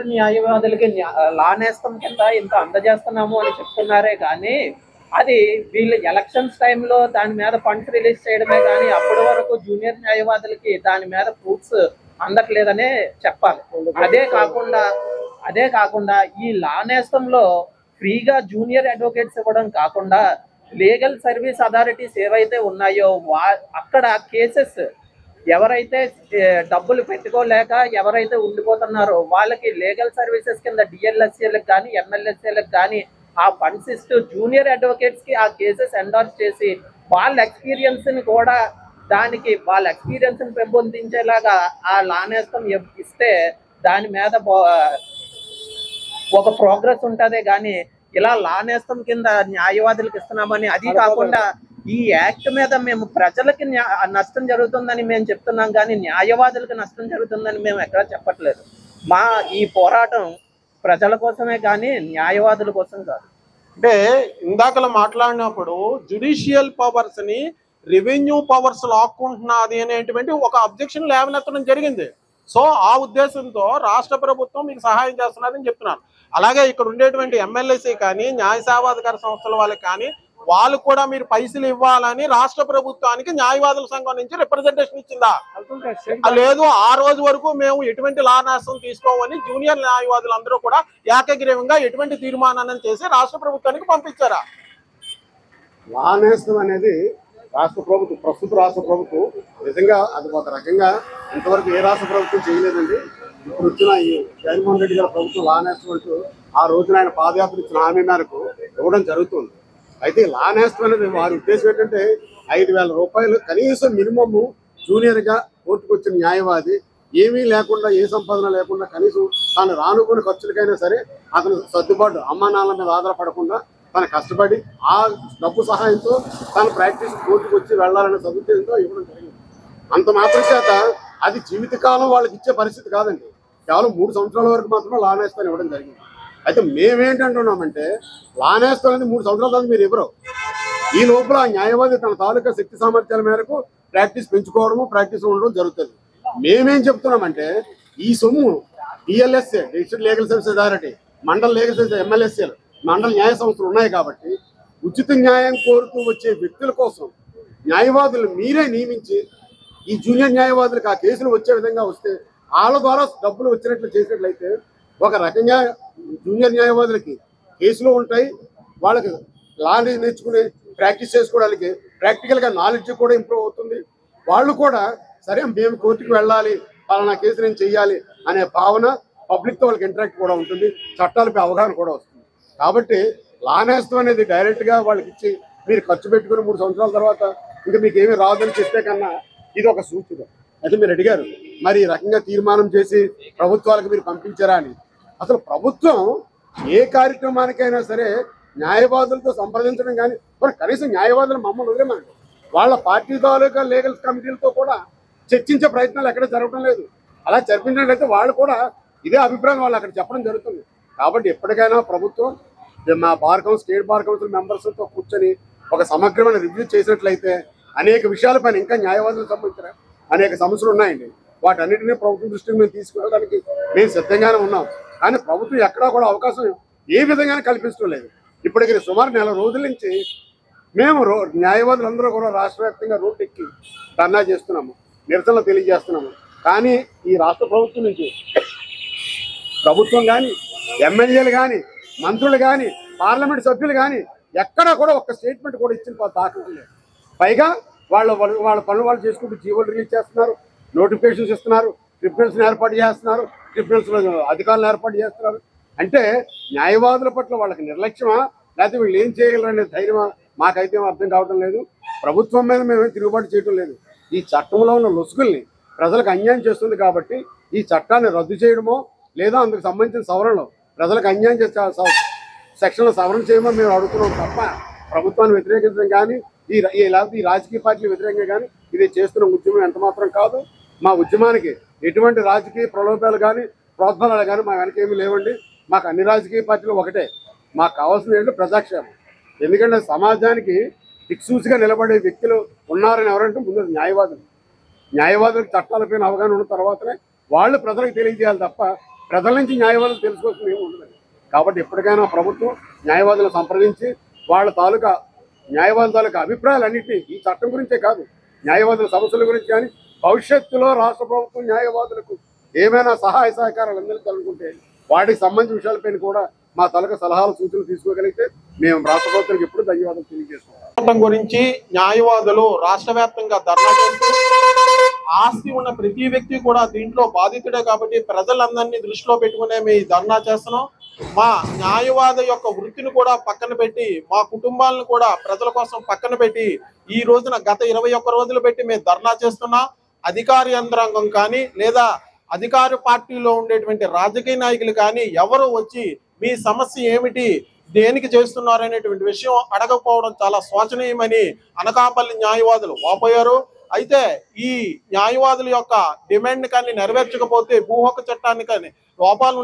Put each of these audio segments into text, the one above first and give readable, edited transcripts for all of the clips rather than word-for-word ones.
Junior న్యాయవాదులకి లా నేస్తం కింద ఇంత అందజేస్తున్నాము అని చెప్తున్నారే కానీ అది వీళ్ళు ఎలక్షన్స్ టైంలో దాని మీద ఫండ్స్ రిలీజ్ చేయడమే కానీ అప్పటి వరకు జూనియర్ న్యాయవాదులకి దాని మీద ప్రూఫ్స్ అందట్లేదనే చెప్పాలి. అదే కాకుండా ఈ లా నేస్తంలో ఫ్రీగా జూనియర్ అడ్వకేట్స్ ఇవ్వడం కాకుండా లీగల్ సర్వీస్ అథారిటీస్ ఏవైతే ఉన్నాయో అక్కడ కేసెస్ ఎవరైతే డబ్బులు పెట్టుకోలేక ఎవరైతే ఉండిపోతున్నారో వాళ్ళకి లీగల్ సర్వీసెస్ కింద డిఎల్ఎస్ఏలకు కానీ ఎంఎల్ఎస్ఏలకు కానీ ఆ ఫండ్స్ ఇస్తూ జూనియర్ అడ్వకేట్స్ కి ఆ కేసెస్ ఎండార్స్ చేసి వాళ్ళ ఎక్స్పీరియన్స్ ని కూడా వాళ్ళ ఎక్స్పీరియన్స్ ని పెంపొందించేలాగా ఆ లా నేస్తం ఇస్తే దాని మీద ఒక ప్రోగ్రెస్ ఉంటదే గానీ ఇలా లా నేస్తం కింద న్యాయవాదులకు ఇస్తున్నామని, అది కాకుండా ఈ యాక్ట్ మీద మేము ప్రజలకి నష్టం జరుగుతుందని మేము చెప్తున్నాం కానీ న్యాయవాదులకు నష్టం జరుగుతుందని మేము ఎక్కడా చెప్పట్లేదు. ఈ పోరాటం ప్రజల కోసమే కానీ న్యాయవాదుల కోసం కాదు. అంటే ఇందాకలా మాట్లాడినప్పుడు జ్యుడిషియల్ పవర్స్ ని రెవెన్యూ పవర్స్ లాక్కుంటున్నది అనేటువంటి ఒక అబ్జెక్షన్ లేవనెత్తడం జరిగింది. సో ఆ ఉద్దేశంతో రాష్ట్ర ప్రభుత్వం మీకు సహాయం చేస్తున్నదని చెప్తున్నారు. అలాగే ఇక్కడ ఉండేటువంటి ఎమ్మెల్యేసీ కానీ న్యాయ సేవాధికార సంస్థల వాళ్ళకి కానీ వాళ్ళు కూడా మీరు పైసలు ఇవ్వాలని రాష్ట్ర ప్రభుత్వానికి న్యాయవాదుల సంఘం నుంచి రిప్రజెంటేషన్ ఇచ్చిందా? లేదు. ఆ రోజు వరకు మేము ఎటువంటి లా నేస్తం తీసుకోమని జూనియర్ న్యాయవాదులు అందరూ కూడా ఏకగ్రీవంగా ఎటువంటి తీర్మానాన్ని చేసి రాష్ట్ర ప్రభుత్వానికి పంపించారా? లా నేస్తం అనేది ప్రస్తుత రాష్ట్ర ప్రభుత్వం నిజంగా అది ఒక రకంగా ఇంతవరకు ఏ రాష్ట్ర ప్రభుత్వం చేయలేదండి. ఇప్పుడు వచ్చిన ఈ జగన్మోహన్ రెడ్డి గారి ప్రభుత్వం లా నేస్తం అంటూ ఆ రోజున ఆయన పాదయాత్ర ఇచ్చిన హామీ మేరకు ఇవ్వడం జరుగుతుంది. అయితే లా నేస్తం అనేది వారి ఉద్దేశం ఏంటంటే 5,000 రూపాయలు కనీసం మినిమమ్ జూనియర్ గా కోర్టుకు వచ్చిన న్యాయవాది ఏమీ లేకుండా ఏ సంపాదన లేకుండా కనీసం తాను రానుకున్న ఖర్చులకైనా సరే అతను సర్దుబాటు అమ్మా నాన్నల మీద ఆధారపడకుండా తను కష్టపడి ఆ డబ్బు సహాయంతో తన ప్రాక్టీస్ కోర్టుకు వచ్చి వెళ్లాలనే సదుద్దేశంతో ఇవ్వడం జరిగింది. అంత మాత్రం చేత అది జీవితకాలం వాళ్ళకి ఇచ్చే పరిస్థితి కాదండి. కేవలం 3 సంవత్సరాల వరకు మాత్రమే లా నేస్తం ఇవ్వడం జరిగింది. అయితే మేమేంటంటున్నామంటే లా నేస్తం అనేది 3 సంవత్సరాల తర్వాత మీరు ఇవ్వరు. ఈ లోపల న్యాయవాది తన తాలూకా శక్తి సామర్థ్యాల మేరకు ప్రాక్టీస్ పెంచుకోవడము ప్రాక్టీస్ ఉండడం జరుగుతుంది. మేమేం చెప్తున్నామంటే ఈ సొమ్ము DLSA district legal service authority, మండల లీగల్ సర్వీస్ ఎమ్మెల్యేసీలు, మండల న్యాయ సంస్థలు ఉన్నాయి కాబట్టి ఉచిత న్యాయం కోరుతూ వచ్చే వ్యక్తుల కోసం న్యాయవాదులు మీరే నియమించి ఈ జూనియర్ న్యాయవాదులకు ఆ కేసులు వచ్చే విధంగా వస్తే వాళ్ళ ద్వారా డబ్బులు వచ్చినట్లు చేసినట్లయితే ఒక రకంగా జూనియర్ న్యాయవాదులకి కేసులు ఉంటాయి, వాళ్ళకి లా నేర్చుకుని ప్రాక్టీస్ చేసుకోవడానికి ప్రాక్టికల్గా నాలెడ్జ్ కూడా ఇంప్రూవ్ అవుతుంది. వాళ్ళు కూడా సరే మేము కోర్టుకు వెళ్ళాలి, పలానా కేసు నేను చెయ్యాలి అనే భావన పబ్లిక్తో వాళ్ళకి ఇంటరాక్ట్ కూడా ఉంటుంది, చట్టాలపై అవగాహన కూడా వస్తుంది. కాబట్టి లా నేస్తం అనేది డైరెక్ట్గా వాళ్ళకి ఇచ్చి మీరు ఖర్చు పెట్టుకుని 3 సంవత్సరాల తర్వాత ఇంకా మీకు ఏమీ రాదని చెప్పే కన్నా ఇది ఒక సూచన. అయితే మీరు అడిగారు మరి ఈ రకంగా తీర్మానం చేసి ప్రభుత్వాలకు మీరు పంపించారా అని. అసలు ప్రభుత్వం ఏ కార్యక్రమానికైనా సరే న్యాయవాదులతో సంప్రదించడం కానీ కనీసం న్యాయవాదులు మమ్మల్ని వదిలేమండి వాళ్ళ పార్టీ తాలూకా లీగల్ కమిటీలతో కూడా చర్చించే ప్రయత్నాలు ఎక్కడ జరగడం లేదు. అలా జరిపించినట్లయితే వాళ్ళు కూడా ఇదే అభిప్రాయం వాళ్ళు అక్కడ చెప్పడం జరుగుతుంది. కాబట్టి ఎప్పటికైనా ప్రభుత్వం మా స్టేట్ బార్ కౌన్సిల్ మెంబర్స్తో కూర్చొని ఒక సమగ్రమైన రివ్యూ చేసినట్లయితే అనేక విషయాలపైన ఇంకా న్యాయవాదులకు సంబంధించిన అనేక సమస్యలు ఉన్నాయండి. వాటన్నిటినీ ప్రభుత్వం దృష్టికి మేము తీసుకువెళ్ళడానికి మేము సిద్ధంగానే ఉన్నాం. కానీ ప్రభుత్వం ఎక్కడా కూడా అవకాశం ఏ విధంగానే కల్పించడం లేదు. ఇప్పటికి సుమారు 4 రోజుల నుంచి మేము న్యాయవాదులందరూ కూడా రాష్ట్ర వ్యాప్తంగా రోడ్డు ఎక్కి ధర్నా చేస్తున్నాము, నిరసనలు తెలియజేస్తున్నాము. కానీ ఈ రాష్ట్ర ప్రభుత్వం నుంచి ప్రభుత్వం కానీ ఎమ్మెల్యేలు కానీ మంత్రులు కానీ పార్లమెంట్ సభ్యులు కానీ ఎక్కడా కూడా ఒక్క స్టేట్మెంట్ కూడా ఇచ్చిన దాఖలు లేదు. పైగా వాళ్ళ పనులు వాళ్ళు చేసుకుంటూ జీవోలు రిలీజ్ చేస్తున్నారు, నోటిఫికేషన్స్ ఇస్తున్నారు, ట్రిబ్యునల్స్ని ఏర్పాటు చేస్తున్నారు, ట్రిబ్యునల్స్లో అధికారులను ఏర్పాటు చేస్తున్నారు. అంటే న్యాయవాదుల పట్ల వాళ్ళకి నిర్లక్ష్యమా లేకపోతే వీళ్ళు ఏం చేయగలరనే ధైర్యమా మాకైతే అర్థం కావడం లేదు. ప్రభుత్వం మీద మేమేం తిరుగుబాటు చేయడం లేదు. ఈ చట్టంలో ఉన్న లొసుగుల్ని ప్రజలకు అన్యాయం చేస్తుంది కాబట్టి ఈ చట్టాన్ని రద్దు చేయడమో లేదా అందుకు సంబంధించిన సవరణలు ప్రజలకు అన్యాయం చేసే సెక్షన్లు సవరణ చేయమని మేము అడుగుతున్నాం తప్ప ప్రభుత్వాన్ని వ్యతిరేకించడం కానీ ఈ రాజకీయ పార్టీలు వ్యతిరేకంగా కానీ ఇది చేస్తున్న ఉద్యమం ఎంత మాత్రం కాదు. మా ఉద్యమానికి ఎటువంటి రాజకీయ ప్రలోభాలు కానీ ప్రోత్సాహాలు కానీ మా వెనకేమీ లేవండి. మాకు అన్ని రాజకీయ పార్టీలు ఒకటే. మాకు కావాల్సిన ఏంటంటే ప్రజాక్షేమం. ఎందుకంటే సమాజానికి దిక్సూచిగా నిలబడే వ్యక్తులు ఉన్నారని ఎవరంటే ముందు న్యాయవాదులకు చట్టాలపైన అవగాహన ఉన్న తర్వాతనే వాళ్ళు ప్రజలకు తెలియజేయాలి తప్ప ప్రజల నుంచి న్యాయవాదులు తెలుసుకోవాల్సింది ఏమి ఉండదు. కాబట్టి ఎప్పటికైనా ప్రభుత్వం న్యాయవాదులను సంప్రదించి వాళ్ళ తాలూకా న్యాయవాదుల తాలూకా అభిప్రాయాలన్నింటినీ ఈ చట్టం గురించే కాదు, న్యాయవాదుల సమస్యల గురించి కానీ భవిష్యత్తులో రాష్ట్ర ప్రభుత్వం న్యాయవాదులకు ఏమైనా సహాయ సహకారాలు అందించాలనుకుంటే వాటికి సంబంధించిన విషయాలపైన కూడా మా తాలూకా సలహాలు సూచనలు తీసుకోగలిగితే మేము రాష్ట్ర ప్రభుత్వానికి ఎప్పుడు ధన్యవాదాలు తెలియజేస్తున్నాం. గురించి న్యాయవాదులు రాష్ట్ర వ్యాప్తంగా ధర్నా చేస్తూ ఆస్తి ఉన్న ప్రతి వ్యక్తి కూడా దీంట్లో బాధితుడే కాబట్టి ప్రజలందరినీ దృష్టిలో పెట్టుకునే మీ ధర్నా చేస్తున్నాం. మా న్యాయవాద యొక్క వృత్తిని కూడా పక్కన పెట్టి మా కుటుంబాలను కూడా ప్రజల కోసం పక్కన పెట్టి ఈ రోజున గత 21 రోజులు పెట్టి మేము ధర్నా చేస్తున్నాం. అధికార యంత్రాంగం కానీ లేదా అధికార పార్టీలో ఉండేటువంటి రాజకీయ నాయకులు కానీ ఎవరు వచ్చి మీ సమస్య ఏమిటి, దేనికి చేస్తున్నారు అనేటువంటి విషయం అడగకపోవడం చాలా శోచనీయమని అనకాపల్లి న్యాయవాదులు వాపోయారు. అయితే ఈ న్యాయవాదుల యొక్క డిమాండ్ కానీ నెరవేర్చకపోతే భూ హక్కు చట్టాన్ని కానీ లోపాలు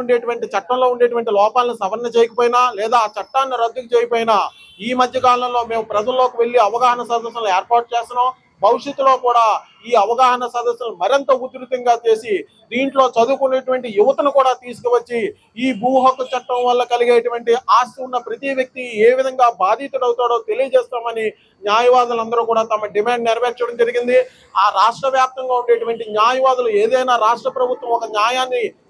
ఉండేటువంటి చట్టంలో ఉండేటువంటి లోపాలను సవరణ చేయకపోయినా లేదా ఆ చట్టాన్ని రద్దు చేయకపోయినా ఈ మధ్య కాలంలో మేము ప్రజల్లోకి వెళ్ళి అవగాహన సదస్సులు ఏర్పాటు చేస్తున్నాం. భవిష్యత్తులో కూడా ఈ అవగాహన సదస్సులు మరింత ఉధృతంగా చేసి దీంట్లో చదువుకునేటువంటి యువతను కూడా తీసుకువచ్చి ఈ భూ హక్కు చట్టం వల్ల కలిగేటువంటి ఆస్తి ఉన్న ప్రతి వ్యక్తి ఏ విధంగా బాధితుడవుతాడో తెలియజేస్తామని న్యాయవాదులందరూ కూడా తమ డిమాండ్ నెరవేర్చడం జరిగింది. ఆ రాష్ట్ర వ్యాప్తంగా ఉండేటువంటి న్యాయవాదులు ఏదైనా రాష్ట్ర ప్రభుత్వం ఒక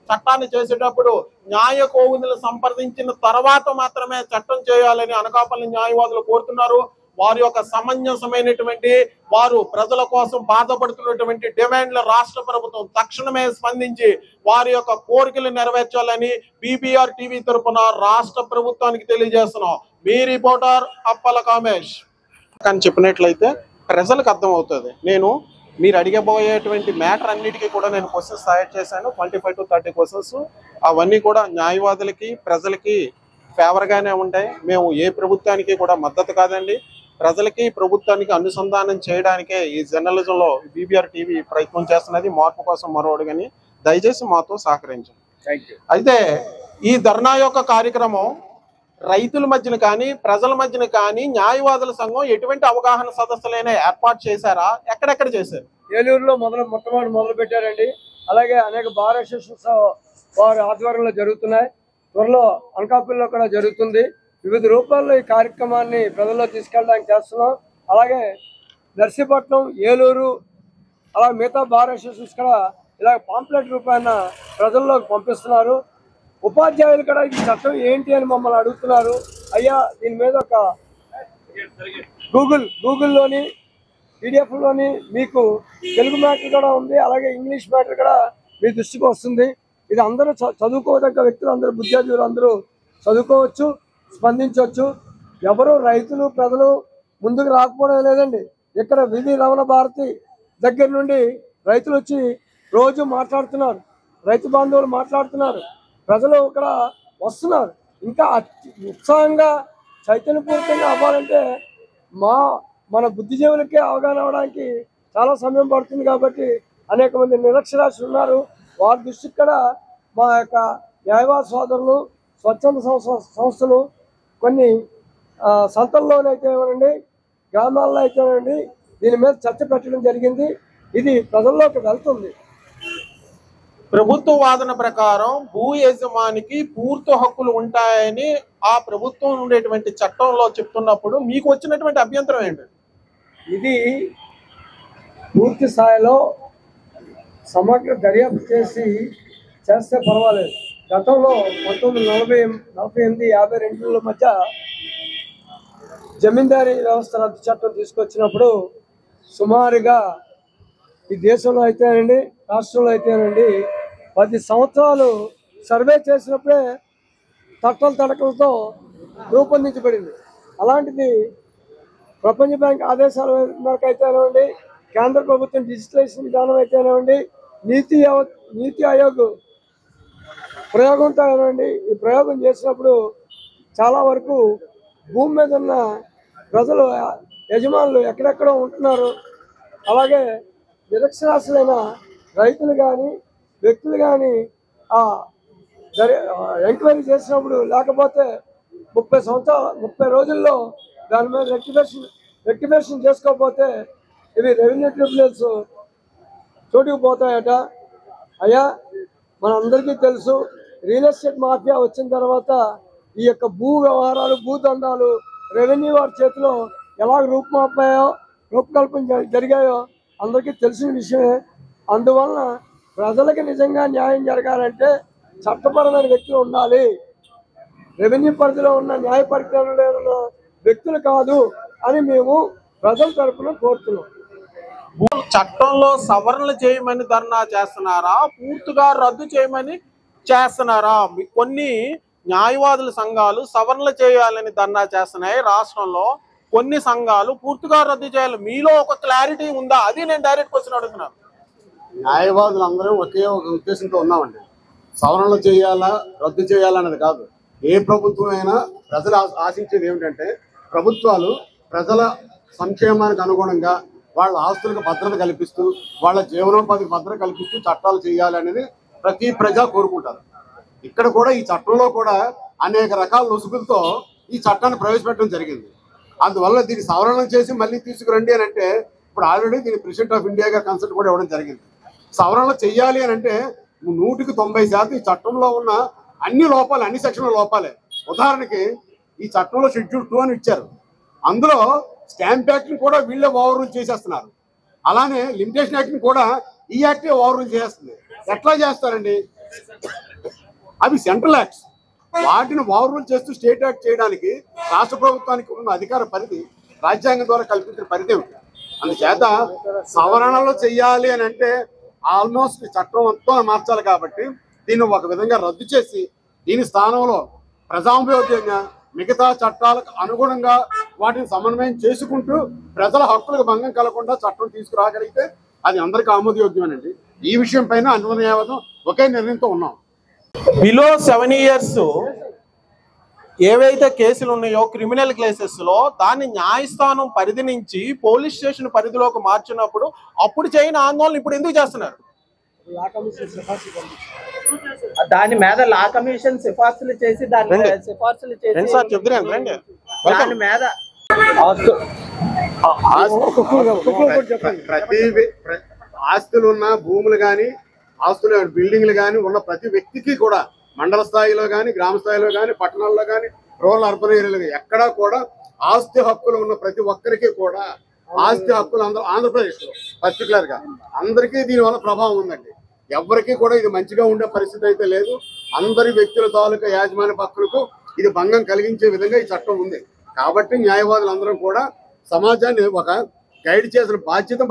చట్టాన్ని చేసేటప్పుడు న్యాయ కోవిదులు సంప్రదించిన తర్వాత మాత్రమే చట్టం చేయాలని అనకాపల్లి న్యాయవాదులు కోరుతున్నారు. వారి యొక్క సమంజసమైనటువంటి వారు ప్రజల కోసం బాధపడుతున్నటువంటి డిమాండ్లు రాష్ట్ర ప్రభుత్వం తక్షణమే స్పందించి వారి యొక్క కోరికలు నెరవేర్చాలని బీబీఆర్ టీవీ తరపున రాష్ట్ర ప్రభుత్వానికి తెలియజేస్తున్నాం. మీ రిపోర్టర్ అప్పల కామేష్. కానీ చెప్పినట్లయితే ప్రజలకు అర్థమవుతుంది. మీరు అడిగబోయేటువంటి మ్యాటర్ అన్నిటికీ కూడా నేను క్వశ్చన్స్ తయారు చేశాను. 25 to 30 క్వశ్చన్స్. అవన్నీ కూడా న్యాయవాదులకి ప్రజలకి ఫేవర్గానే ఉంటాయి. మేము ఏ ప్రభుత్వానికి కూడా మద్దతు కాదండి. ప్రజలకి ప్రభుత్వానికి అనుసంధానం చేయడానికే ఈ జర్నలిజంలో బీబీఆర్ టీవీ ప్రయత్నం చేస్తున్నది. మార్పు కోసం మరొకటి దయచేసి మాతో సహకరించండి. అయితే ఈ ధర్నా యొక్క కార్యక్రమం రైతుల మధ్యన కానీ ప్రజల మధ్యన కానీ న్యాయవాదుల సంఘం ఎటువంటి అవగాహన సదస్సులైనా ఏర్పాటు చేశారా? ఎక్కడెక్కడ చేశారు? ఏలూరులో మొట్టమొదటి మొదలు పెట్టారండి. అలాగే అనేక బార్ అసోసియేషన్స్ వారి ఆధ్వర్యంలో జరుగుతున్నాయి. త్వరలో అనకాపల్లిలో కూడా జరుగుతుంది. వివిధ రూపాల్లో ఈ కార్యక్రమాన్ని ప్రజల్లో తీసుకెళ్ళడానికి చేస్తున్నాం. అలాగే నర్సీపట్నం, ఏలూరు అలా మిగతా బార్ అసోసియేషన్స్ కూడా ఇలా పాంప్లెట్ రూపాయన ప్రజల్లోకి పంపిస్తున్నారు. ఉపాధ్యాయులు కూడా ఈ చట్టం ఏంటి అని మమ్మల్ని అడుగుతున్నారు. అయ్యా దీని మీద ఒక గూగుల్లోని పీడిఎఫ్లోని మీకు తెలుగు మ్యాటర్ కూడా ఉంది, అలాగే ఇంగ్లీష్ మ్యాటర్ కూడా మీ దృష్టికి వస్తుంది. ఇది అందరూ చదువుకోదగ్గ వ్యక్తులు, అందరూ విద్యార్థులు అందరూ చదువుకోవచ్చు, స్పందించవచ్చు. ఎవరు రైతులు ప్రజలు ముందుకు రాకపోవడం లేదండి. ఇక్కడ విధి రమణ భారతి దగ్గర నుండి రైతులు వచ్చి రోజు మాట్లాడుతున్నారు, రైతు బాంధవులు మాట్లాడుతున్నారు, ప్రజలు ఇక్కడ వస్తున్నారు. ఇంకా ఉత్సాహంగా చైతన్యపూరితంగా అవ్వాలంటే మన బుద్ధిజీవులకే అవగాహన అవడానికి చాలా సమయం పడుతుంది. కాబట్టి అనేక మంది నిరక్షరాస్యులు ఉన్నారు. వారి దృష్టికి కూడా మా యొక్క న్యాయవాద సోదరులు, స్వచ్ఛంద సంస్థలు కొన్ని సంతల్లోనైతేనండి, గ్రామాల్లో అయితేనండి దీని మీద చర్చ పెట్టడం జరిగింది. ఇది ప్రజల్లోకి వెళ్తుంది. ప్రభుత్వ వాదన ప్రకారం భూ యజమానికి పూర్తి హక్కులు ఉంటాయని ఆ ప్రభుత్వం ఉండేటువంటి చట్టంలో చెప్తున్నప్పుడు మీకు వచ్చినటువంటి అభ్యంతరం ఏంటి? ఇది పూర్తి స్థాయిలో సమగ్ర దర్యాప్తు చేస్తే పర్వాలేదు. గతంలో 1948, 52 మధ్య జమీందారీ వ్యవస్థ రద్దు చట్టం తీసుకొచ్చినప్పుడు సుమారుగా ఈ దేశంలో అయితేనండి, రాష్ట్రంలో అయితేనండి 10 సంవత్సరాలు సర్వే చేసినప్పుడే తడకలతో రూపొందించబడింది. అలాంటిది ప్రపంచ బ్యాంక్ ఆదేశాల మేరకు అయితేనేవ్వండి, కేంద్ర ప్రభుత్వం డిజిటలైజేషన్ విధానం అయితేనేవ్వండి, నీతి ఆయోగ్ ప్రయోగంతో ఏనండి ఈ ప్రయోగం చేసినప్పుడు చాలా వరకు భూమి మీద ఉన్న ప్రజలు, యజమానులు ఎక్కడెక్కడో ఉంటున్నారు. అలాగే నిరక్షరాస్యులైన రైతులు కానీ వ్యక్తులు కానీ ఎంక్వైరీ చేసినప్పుడు లేకపోతే 30 రోజుల్లో దాని మీద రెక్టిఫికేషన్ చేసుకోకపోతే ఇవి రెవెన్యూ ట్రిబ్యునల్స్ చోటుకు పోతాయట. అయ్యా మనందరికీ తెలుసు రియల్ ఎస్టేట్ మాఫియా వచ్చిన తర్వాత ఈ యొక్క భూ వ్యవహారాలు భూదందాలు రెవెన్యూ వారి చేతిలో ఎలా రూపకల్పన జరిగాయో అందరికీ తెలిసిన విషయమే. అందువలన ప్రజలకు నిజంగా న్యాయం జరగాలంటే చట్టపరమైన వ్యక్తులు ఉండాలి. రెవెన్యూ పరిధిలో ఉన్న న్యాయ పరిధిలో ఉన్న వ్యక్తులు కాదు అని మేము ప్రజల తరఫున కోరుతున్నాం. చట్టంలో సవరణలు చేయమని ధర్నా చేస్తున్నారా, పూర్తిగా రద్దు చేయమని చేస్తున్నారా? కొన్ని న్యాయవాదుల సంఘాలు సవరణలు చేయాలని ధర్నా చేస్తున్నాయి రాష్ట్రంలో, కొన్ని సంఘాలు పూర్తిగా రద్దు చేయాలి. మీలో ఒక క్లారిటీ ఉందా? అది నేను డైరెక్ట్ క్వశ్చన్ అడుగుతున్నాను. న్యాయవాదులు అందరం ఒకే ఒక ఉద్దేశంతో ఉన్నామండి. సవరణలు చేయాలా రద్దు చేయాలన్నది కాదు. ఏ ప్రభుత్వం అయినా ప్రజలు ఆశించేది ఏమిటంటే ప్రభుత్వాలు ప్రజల సంక్షేమానికి అనుగుణంగా వాళ్ళ ఆస్తులకు భద్రత కల్పిస్తూ వాళ్ళ జీవనోపాధికి భద్రత కల్పిస్తూ చట్టాలు చేయాలి అనేది ప్రతి ప్రజా కోరుకుంటారు. ఇక్కడ కూడా ఈ చట్టంలో కూడా అనేక రకాల రుసుగులతో ఈ చట్టాన్ని ప్రవేశపెట్టడం జరిగింది. అందువల్ల దీన్ని సవరణ చేసి మళ్ళీ తీసుకురండి అని అంటే ఇప్పుడు ఆల్రెడీ దీన్ని ప్రెసిడెంట్ ఆఫ్ ఇండియాగా కన్సల్ట్ కూడా ఇవ్వడం జరిగింది. సవరణ చెయ్యాలి అని అంటే 100% ఈ చట్టంలో ఉన్న అన్ని లోపాలు, అన్ని సెక్షన్ల లోపాలే. ఉదాహరణకి ఈ చట్టంలో షెడ్యూల్ 2 అని ఇచ్చారు. అందులో స్టాంప్ యాక్ట్ని కూడా వీళ్ళే ఓవర్ రూల్ చేసేస్తున్నారు. అలానే లిమిటేషన్ యాక్ట్ని కూడా ఈ యాక్టే ఓవర్ రూల్ చేస్తుంది. ఎట్లా చేస్తారండి? అవి సెంట్రల్ యాక్ట్స్. వాటిని ఓవర్ రూల్ చేస్తూ స్టేట్ యాక్ట్ చేయడానికి రాష్ట్ర ప్రభుత్వానికి ఉన్న అధికార పరిధి రాజ్యాంగం ద్వారా కల్పించిన పరిధి ఏమిటి? అందుచేత సవరణలు చెయ్యాలి అని అంటే ఆల్మోస్ట్ చట్టం మొత్తం మార్చాలి. కాబట్టి దీన్ని ఒక విధంగా రద్దు చేసి దీని స్థానంలో ప్రజాభియోగ్యంగా మిగతా చట్టాలకు అనుగుణంగా వాటిని సమన్వయం చేసుకుంటూ ప్రజల హక్కులకు భంగం కలగకుండా చట్టం తీసుకురాగలిగితే అది అందరికీ ఆమోదయోగ్యమేనండి. ఈ విషయం పైన అన్ని న్యాయవాదం ఒకే నిర్ణయంతో ఉన్నాం. బిలో 7 years ఏవైతే కేసులు ఉన్నాయో క్రిమినల్ కేసెస్ లో దాన్ని న్యాయస్థానం పరిధి నుంచి పోలీస్ స్టేషన్ పరిధిలోకి మార్చినప్పుడు అప్పుడు చేయని ఆందోళన ఇప్పుడు ఎందుకు చేస్తున్నారు? దాని మీద లా కమిషన్ సిఫార్సులు చేసి దాని మీద ప్రతి ఆస్తులు ఉన్న భూములు కానీ ఆస్తులు బిల్డింగ్లు కానీ ఉన్న ప్రతి వ్యక్తికి కూడా మండల స్థాయిలో కానీ గ్రామ స్థాయిలో కానీ పట్టణాల్లో కానీ రూరల్ అర్బన్ ఏరియాలో ఎక్కడా కూడా ఆస్తి హక్కులు ఉన్న ప్రతి ఒక్కరికి కూడా ఆస్తి హక్కులు ఆంధ్రప్రదేశ్ లో పర్టికులర్ గా అందరికీ దీనివల్ల ప్రభావం ఉందండి. ఎవరికి కూడా ఇది మంచిగా ఉండే పరిస్థితి అయితే లేదు. అందరి వ్యక్తుల తాలూకా యాజమాన్య హక్కులకు ఇది భంగం కలిగించే విధంగా ఈ చట్టం ఉంది. కాబట్టి న్యాయవాదులందరం కూడా సమాజాన్ని ఒక గైడ్ చేసిన బాధ్యత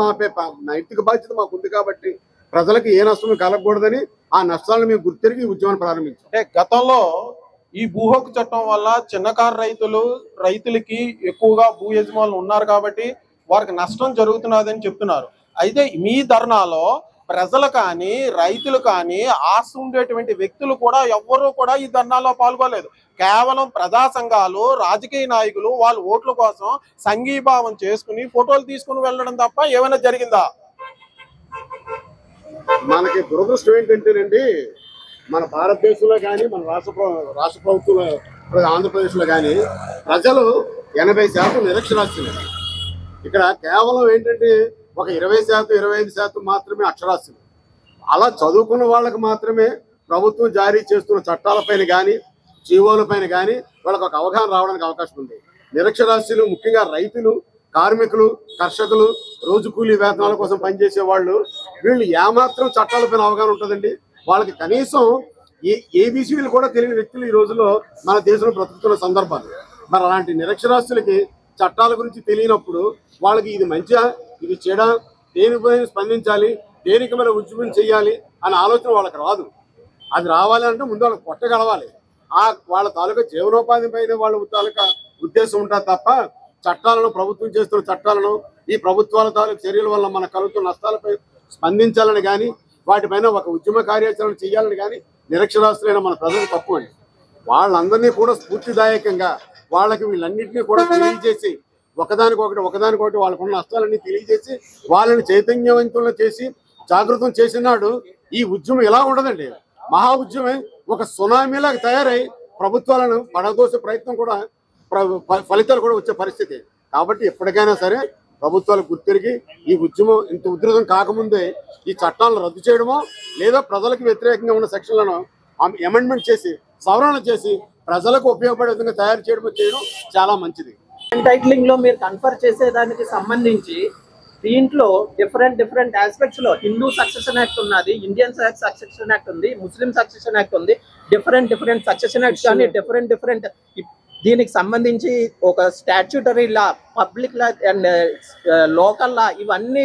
నైతిక బాధ్యత మాకు ఉంది. కాబట్టి ప్రజలకు ఏ నష్టం కలగకూడదని ఆ నష్టాలను మేము గుర్తిరిగి ఈ ఉద్యమాన్ని ప్రారంభించాం. అంటే గతంలో ఈ భూ హక్కు చట్టం వల్ల చిన్నకారు రైతులకి ఎక్కువగా భూ యజమానులు ఉన్నారు కాబట్టి వారికి నష్టం జరుగుతున్నదని చెప్తున్నారు. అయితే మీ ధర్నాలో ప్రజలు కానీ రైతులు కానీ ఆస్తి ఉండేటువంటి వ్యక్తులు కూడా ఎవ్వరూ కూడా ఈ ధర్నాలో పాల్గొలేదు. కేవలం ప్రజా సంఘాలు, రాజకీయ నాయకులు వాళ్ళ ఓట్ల కోసం సంఘీభావం చేసుకుని ఫోటోలు తీసుకుని వెళ్ళడం తప్ప ఏమైనా జరిగిందా? మనకి దురదృష్టం ఏంటంటేనండి, మన భారతదేశంలో కానీ మన రాష్ట్ర ప్రభుత్వంలో ఆంధ్రప్రదేశ్లో కానీ ప్రజలు 80% నిరక్షరాస్యులు. ఇక్కడ కేవలం ఏంటంటే ఒక 20% 25% మాత్రమే అక్షరాస్యులు. అలా చదువుకున్న వాళ్ళకి మాత్రమే ప్రభుత్వం జారీ చేస్తున్న చట్టాలపైన కానీ జీవోలపైన కానీ వాళ్ళకి ఒక అవగాహన రావడానికి అవకాశం ఉంది. నిరక్షరాస్యులు ముఖ్యంగా రైతులు, కార్మికులు, కర్షకులు, రోజు కూలీ వేతనాల కోసం పనిచేసే వాళ్ళు వీళ్ళు ఏమాత్రం చట్టాలపైన అవగాహన ఉంటుందండి. వాళ్ళకి కనీసం ఏబీసీలు కూడా తెలియని వ్యక్తులు ఈ రోజుల్లో మన దేశంలో బ్రతుకుతున్న సందర్భాలు. మరి అలాంటి నిరక్షరాస్యులకి చట్టాల గురించి తెలియనప్పుడు వాళ్ళకి ఇది మంచిగా ఇది చెడా, దేనిపై స్పందించాలి, దేనికి మనం ఉద్యమం చేయాలి అనే ఆలోచన వాళ్ళకి రాదు. అది రావాలి అంటే ముందు వాళ్ళకి కొట్టగలవాలి. వాళ్ళ తాలూకా జీవనోపాధి పైన వాళ్ళ తాలూకా ఉద్దేశం ఉంటుంది తప్ప చట్టాలను, ప్రభుత్వం చేస్తున్న చట్టాలను, ఈ ప్రభుత్వాల తాలూకు చర్యల వల్ల మనకు కలుగుతున్న నష్టాలపై స్పందించాలని కానీ వాటిపైన ఒక ఉద్యమ కార్యాచరణ చేయాలని కానీ నిరక్షరాస్యులైన మన ప్రజలు తక్కువ అండి. వాళ్ళందరినీ కూడా స్ఫూర్తిదాయకంగా వాళ్ళకి వీళ్ళన్నింటినీ కూడా తెలియజేసి ఒకదానికొకటి వాళ్ళకున్న నష్టాలన్నీ తెలియజేసి వాళ్ళని చైతన్యవంతులను చేసి జాగృతం చేసినాడు ఈ ఉద్యమం ఎలా ఉండదండి. మహా ఉద్యమం ఒక సునామీలాగా తయారై ప్రభుత్వాలను పడదోసే ప్రయత్నం కూడా ఫలితాలు కూడా వచ్చే పరిస్థితి. కాబట్టి ఎప్పటికైనా సరే ప్రభుత్వాలు గుర్తిరిగి ఈ ఉద్యమం ఇంత ఉధృతం కాకముందే ఈ చట్టాలను రద్దు చేయడమో లేదా ప్రజలకు వ్యతిరేకంగా ఉన్న సెక్షన్లను అమెండ్మెంట్ చేసి సవరణ చేసి ప్రజలకు ఉపయోగపడే విధంగా తయారు చేయడం చాలా మంచిది. టైటిలింగ్ లో మీరు కన్ఫర్ చేసేదానికి సంబంధించి దీంట్లో డిఫరెంట్ ఆస్పెక్ట్స్ లో హిందూ సక్సెషన్ యాక్ట్ ఉన్నది, ఇండియన్ సక్సెషన్ యాక్ట్ ఉంది, ముస్లిం సక్సెషన్ యాక్ట్ ఉంది. డిఫరెంట్ సక్సెషన్ యాక్ట్స్ కానీ డిఫరెంట్ దీనికి సంబంధించి ఒక statutory law, public law and local law ఇవన్నీ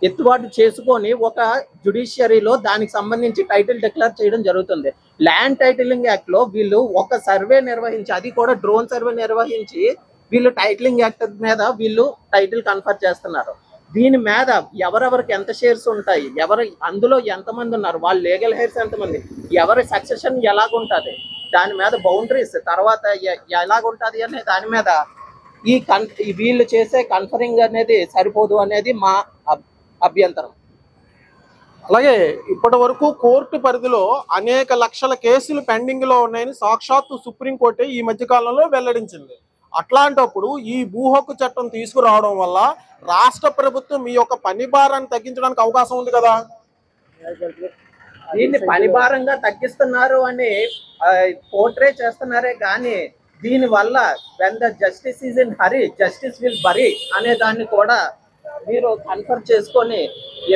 ఎత్తుబాటు చేసుకొని ఒక జ్యుడిషియరీలో దానికి సంబంధించి టైటిల్ డిక్లేర్ చేయడం జరుగుతుంది. ల్యాండ్ టైటిలింగ్ యాక్ట్ లో వీళ్ళు ఒక సర్వే నిర్వహించి, అది కూడా డ్రోన్ సర్వే నిర్వహించి వీళ్ళు టైటిలింగ్ యాక్ట్ మీద వీళ్ళు టైటిల్ కన్ఫర్ చేస్తున్నారు. దీని మీద ఎవరెవరికి ఎంత షేర్స్ ఉంటాయి, అందులో ఎంతమంది ఉన్నారు, వాళ్ళ లీగల్ హెయిర్స్ ఎంతమంది, ఎవరి సక్సెషన్ ఎలాగుంటుంది, దాని మీద బౌండరీస్ తర్వాత ఎలాగుంటుంది అనే దాని మీద వీళ్ళు చేసే కన్ఫరింగ్ అనేది సరిపోదు అనేది మా అభ్యంతరం. అలాగే ఇప్పటి వరకు కోర్టు పరిధిలో అనేక లక్షల కేసులు పెండింగ్ లో ఉన్నాయని సాక్షాత్తు సుప్రీంకోర్టు ఈ మధ్య కాలంలో వెల్లడించింది. అట్లాంటప్పుడు ఈ భూ హక్కు చట్టం తీసుకురావడం వల్ల రాష్ట్ర ప్రభుత్వం మీ యొక్క పని భారాన్ని తగ్గించడానికి అవకాశం ఉంది కదా. దీన్ని పని భారంగా తగ్గిస్తున్నారు అని పోర్ట్రే చేస్తున్నారే కానీ దీని వల్ల when the justice is in hurry justice will bury అనే దాన్ని కూడా మీరు కన్ఫర్మ్ చేసుకొని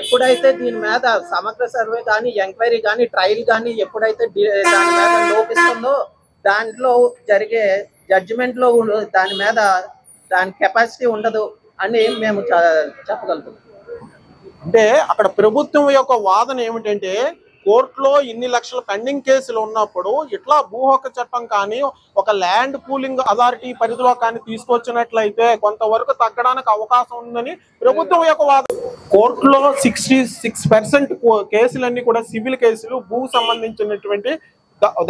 ఎప్పుడైతే దీని మీద సమగ్ర సర్వే కానీ ఎంక్వైరీ కానీ ట్రయల్ కానీ ఎప్పుడైతే దాని మీద లోపిస్తుందో దాంట్లో జరిగే జడ్జిమెంట్ లో దాని మీద దాని కెపాసిటీ ఉండదు అని మేము చెప్పగలుగుతాం. అంటే అక్కడ ప్రభుత్వం యొక్క వాదన ఏమిటంటే కోర్టులో ఇన్ని లక్షల పెండింగ్ కేసులు ఉన్నప్పుడు ఇట్లా భూ హక్కు చట్టం కానీ ఒక ల్యాండ్ పూలింగ్ అథారిటీ పరిధిలో కానీ తీసుకొచ్చినట్లయితే కొంతవరకు తగ్గడానికి అవకాశం ఉందని ప్రభుత్వం యొక్క వాదన. కోర్టులో 66% కేసులన్నీ కూడా సివిల్ కేసులు భూ సంబంధించినటువంటి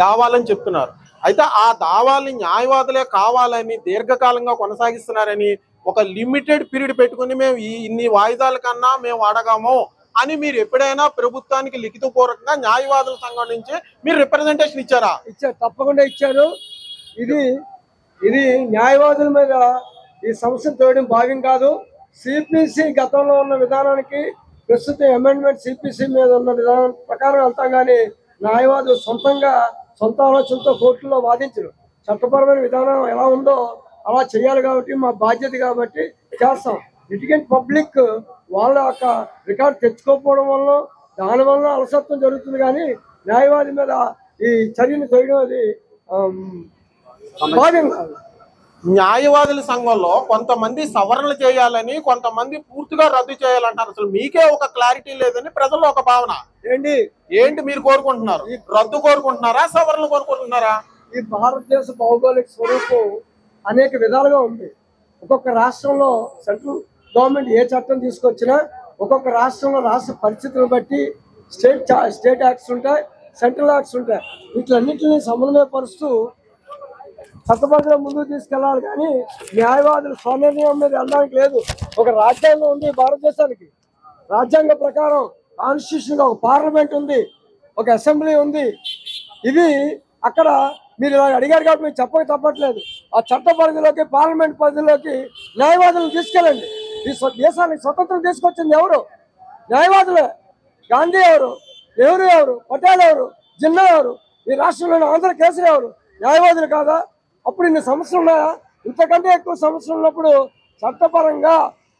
దావాలని చెప్తున్నారు. అయితే ఆ దావాల్ని న్యాయవాదులే కావాలని దీర్ఘకాలంగా కొనసాగిస్తున్నారని ఒక లిమిటెడ్ పీరియడ్ పెట్టుకుని మేము ఇన్ని వాయిదాల కన్నా మేము అడగాము అని మీరు ఎప్పుడైనా ప్రభుత్వానికి లిఖితపూర్వకంగా న్యాయవాదుల సంఘం నుంచి మీరు రిప్రజెంటేషన్ ఇచ్చారా? ఇచ్చారు, తప్పకుండా ఇచ్చారు. ఇది న్యాయవాదుల మీద ఈ సమస్య తోయడం భావ్యం కాదు. సిపిసి గతంలో ఉన్న విధానానికి ప్రస్తుతం అమెండ్మెంట్ సిపిసి మీద ఉన్న విధానం ప్రకారం వెళ్తాం కానీ న్యాయవాదులు సొంత ఆలోచనతో కోర్టులో వాదించరు. చట్టపరమైన విధానం ఎలా ఉందో అలా చేయాలి కాబట్టి మా బాధ్యత కాబట్టి చేస్తాం. లిటిగెంట్ పబ్లిక్ వాళ్ళ యొక్క రికార్డు తెచ్చుకోకపోవడం వల్ల దానివల్ల అలసత్వం జరుగుతుంది కానీ న్యాయవాది మీద ఈ చర్యను తోయడం అది భావ్యం కాదు. న్యాయవాదుల సంఘంలో కొంతమంది సవరణలు చేయాలని కొంతమంది పూర్తిగా రద్దు చేయాలంటారు. అసలు మీకే ఒక క్లారిటీ లేదని ప్రజల్లో ఒక భావన. ఏంటి మీరు కోరుకుంటున్నారు? రద్దు కోరుకుంటున్నారా, సవరణలు కోరుకుంటున్నారా? ఈ భారతదేశ భౌగోళిక స్వరూపం అనేక విధాలుగా ఉంది. ఒక్కొక్క రాష్ట్రంలో సెంట్రల్ గవర్నమెంట్ ఏ చట్టం తీసుకొచ్చినా ఒక్కొక్క రాష్ట్రంలో రాష్ట్ర పరిస్థితులను బట్టి స్టేట్ యాక్ట్స్ ఉంటాయి, సెంట్రల్ యాక్ట్స్ ఉంటాయి. వీటిలన్నింటినీ సమన్వయపరుస్తూ చట్టబద్ధంగా ముందుకు తీసుకెళ్లాలి కానీ న్యాయవాదులు స్వనిర్ణయం మీద వెళ్ళడానికి లేదు. ఒక రాజ్యాంగం ఉంది భారతదేశానికి. రాజ్యాంగ ప్రకారం కాన్స్టిట్యూషన్ ఒక పార్లమెంట్ ఉంది, ఒక అసెంబ్లీ ఉంది. ఇవి అక్కడ మీరు ఇలా అడిగారు కాబట్టి మీరు చెప్పక తప్పట్లేదు. ఆ చట్ట పరిధిలోకి పార్లమెంట్ పరిధిలోకి న్యాయవాదులను తీసుకెళ్ళండి. ఈ దేశానికి స్వతంత్రం తీసుకొచ్చింది ఎవరు? న్యాయవాదులే. గాంధీ ఎవరు? నెహ్రూ ఎవరు? పటేల్ ఎవరు? జిన్నా ఎవరు? ఈ రాష్ట్రంలోని ఆంధ్ర కేసరి ఎవరు? న్యాయవాదులు కాదా? అప్పుడు ఇన్ని సమస్యలు ఉన్నాయా? ఇంతకంటే ఎక్కువ సమస్యలు ఉన్నప్పుడు చట్టపరంగా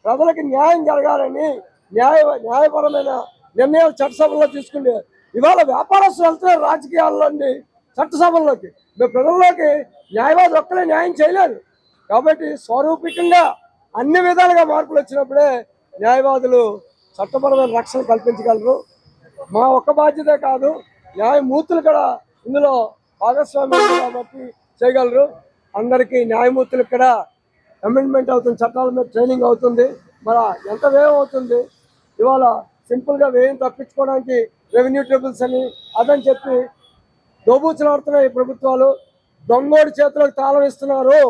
ప్రజలకు న్యాయం జరగాలని న్యాయపరమైన నిర్ణయాలు చట్టసభల్లో తీసుకుంటే ఇవాళ వ్యాపారస్తులు వెళ్తున్నారు రాజకీయాల్లోని చట్టసభల్లోకి. మేము ప్రజల్లోకి న్యాయవాదులు ఒక్కలే న్యాయం చేయలేదు కాబట్టి స్వరూపికంగా అన్ని విధాలుగా మార్పులు వచ్చినప్పుడే న్యాయవాదులు చట్టపరమైన రక్షణ కల్పించగలరు. మా ఒక్క బాధ్యతే కాదు, న్యాయమూర్తులు కూడా ఇందులో భాగస్వామ్యం కాబట్టి చేయగలరు. అందరికీ న్యాయమూర్తులకు కూడా అమెండ్మెంట్ అవుతుంది, చట్టాల మీద ట్రైనింగ్ అవుతుంది. మరి ఎంత వ్యయం అవుతుంది? ఇవాళ సింపుల్గా వ్యయం తప్పించుకోవడానికి రెవెన్యూ ట్రిబ్యునల్స్ అని అదని చెప్పి దోబూచులాడుతున్నాయి ప్రభుత్వాలు. దొంగోడి చేతులకు తాళం ఇస్తున్నారు.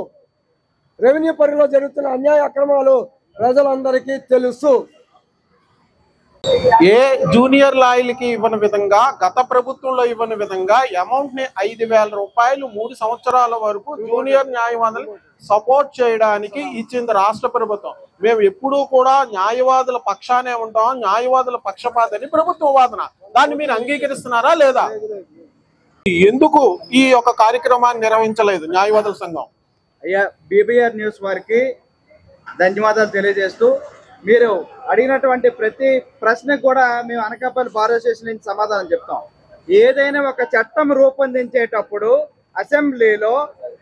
రెవెన్యూ పరిధిలో జరుగుతున్న అన్యాయ అక్రమాలు ప్రజలందరికీ తెలుసు. ఏ జూనియర్ లాయర్లకి ఇవ్వని విధంగా గత ప్రభుత్వంలో ఇవ్వని విధంగా అమౌంట్ ని 5,000 రూపాయలు 3 సంవత్సరాల వరకు జూనియర్ న్యాయవాదులు సపోర్ట్ చేయడానికి ఇచ్చింది రాష్ట్ర ప్రభుత్వం. మేము ఎప్పుడూ కూడా న్యాయవాదుల పక్షానే ఉంటాం, న్యాయవాదుల పక్షపాతని ప్రభుత్వ వాదన. దాన్ని మీరు అంగీకరిస్తున్నారా లేదా? ఎందుకు ఈ యొక్క కార్యక్రమాన్ని నిర్వహించలేదు న్యాయవాదుల సంఘం? అయ్యా, బీబీఆర్ న్యూస్ వారికి ధన్యవాదాలు తెలియజేస్తూ, మీరు అడిగినటువంటి ప్రతి ప్రశ్నకు కూడా మేము అనకాపల్లి బార్ అసోసియేషన్ నుంచి సమాధానం చెప్తాం. ఏదైనా ఒక చట్టం రూపొందించేటప్పుడు అసెంబ్లీలో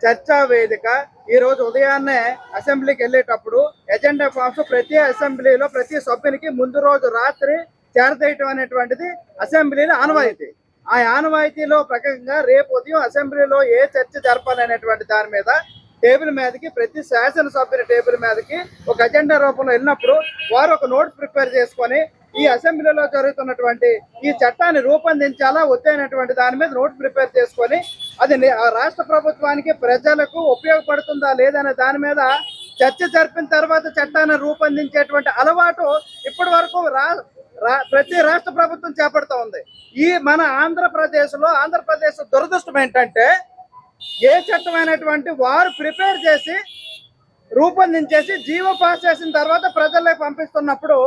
చర్చా వేదిక, ఈ రోజు ఉదయాన్నే అసెంబ్లీకి వెళ్ళేటప్పుడు ఎజెండా ఫామ్స్ ప్రతి అసెంబ్లీలో ప్రతి సభ్యునికి ముందు రోజు రాత్రి చేరదేయటం అనేటువంటిది అసెంబ్లీలో ఆనవాయితీ. ఆ ఆనవాయితీలో ప్రకారంగా రేపు ఉదయం అసెంబ్లీలో ఏ చర్చ జరపాలనేటువంటి దాని మీద టేబుల్ మీదకి ప్రతి శాసనసభ్యుల టేబుల్ మీదకి ఒక అజెండా రూపంలో వెళ్ళినప్పుడు వారు ఒక నోట్ ప్రిపేర్ చేసుకొని ఈ అసెంబ్లీలో జరుగుతున్నటువంటి ఈ చట్టాన్ని రూపొందించాలా వద్దనేటువంటి దాని మీద నోట్ ప్రిపేర్ చేసుకొని అది రాష్ట్ర ప్రభుత్వానికి ప్రజలకు ఉపయోగపడుతుందా లేదనే దాని మీద చర్చ జరిపిన తర్వాత చట్టాన్ని రూపొందించేటువంటి అలవాటు ఇప్పటి వరకు ప్రతి రాష్ట్ర ప్రభుత్వం చేపడుతూ ఉంది. ఈ మన ఆంధ్రప్రదేశ్ దురదృష్టం ఏంటంటే, ఏ చట్టమైనటువంటి వారు ప్రిపేర్ చేసి రూపొందించేసి జీవో పాస్ చేసిన తర్వాత ప్రజల్లోకి పంపిస్తున్నప్పుడు